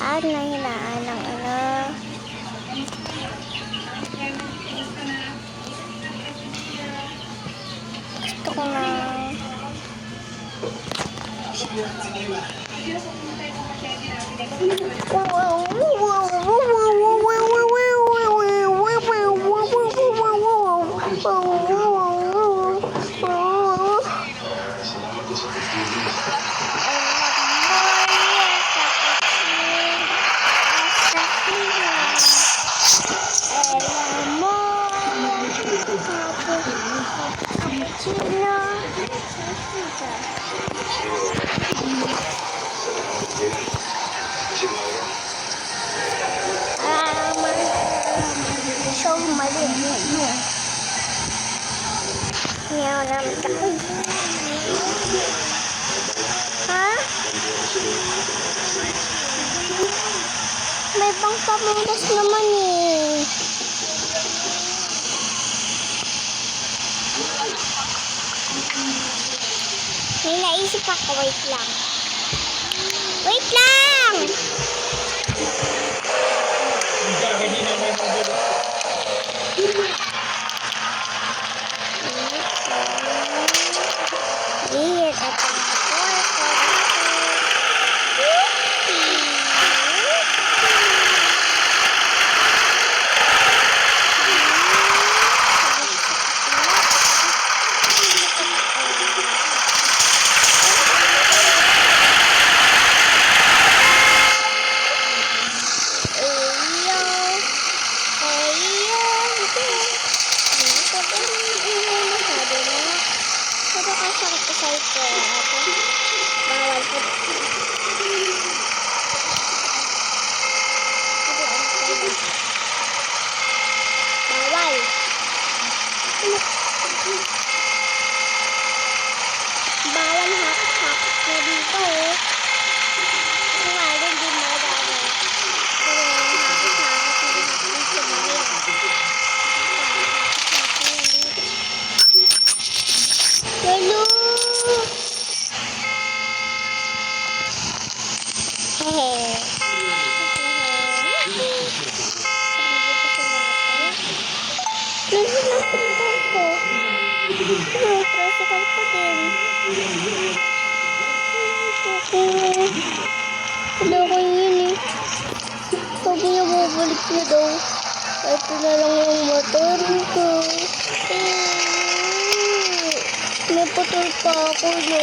At nahinaan ng gusto ko na so mali. Ngayon namin ako. Ha? May pangpamunas naman eh. May naisip ako. Wait lang. Wait lang! Bawal hakot-hakot na dito eh. Kung nga rin di madami. Pero hakot-hakot na dito ba yan? Hello! Hehe. Tricycle pa din. Wala ko yun eh. Sabi niya babalik niya daw. Ito na lang yung motor ko. May putol pa ako no.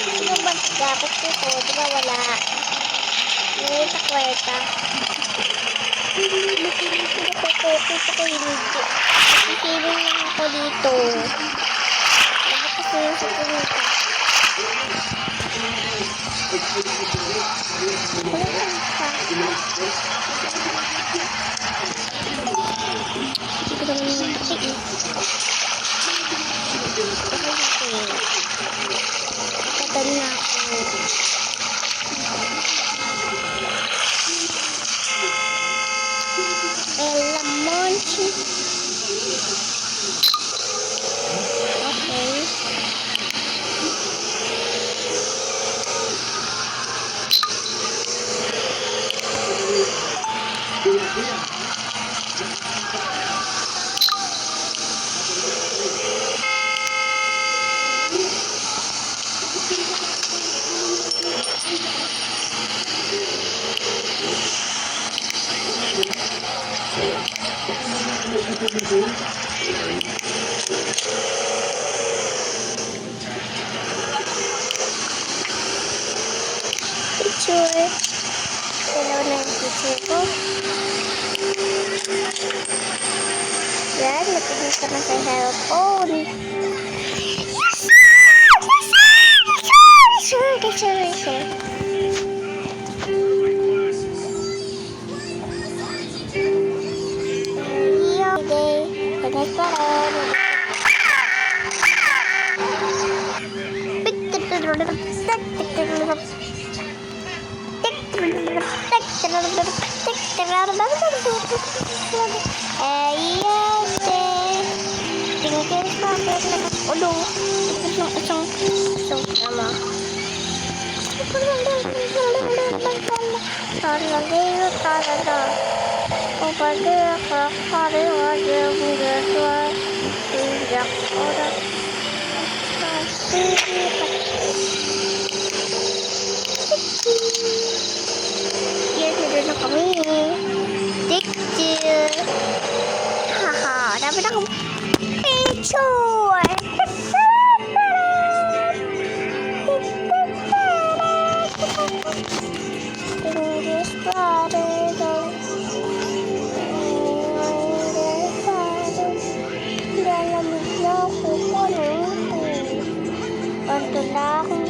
Sino ba dapat ko? Diba wala? May takweta. Nakakopit ako yung video. Nakikilin lang ako dito. Labot kasi yung sa kumita. Wala lang pa. Hindi ko naman yung pati eh. Tagal na ako. El Monchi. Okay. Picture. Dalawa na yung picture ko. Yan, natigil ka na sa cellphone. Picture. Okay. Next pa rin. Tidur na kami. Picture. Haha, dapat akong picture. English brother, dalam hidupku penuh. Bantulah aku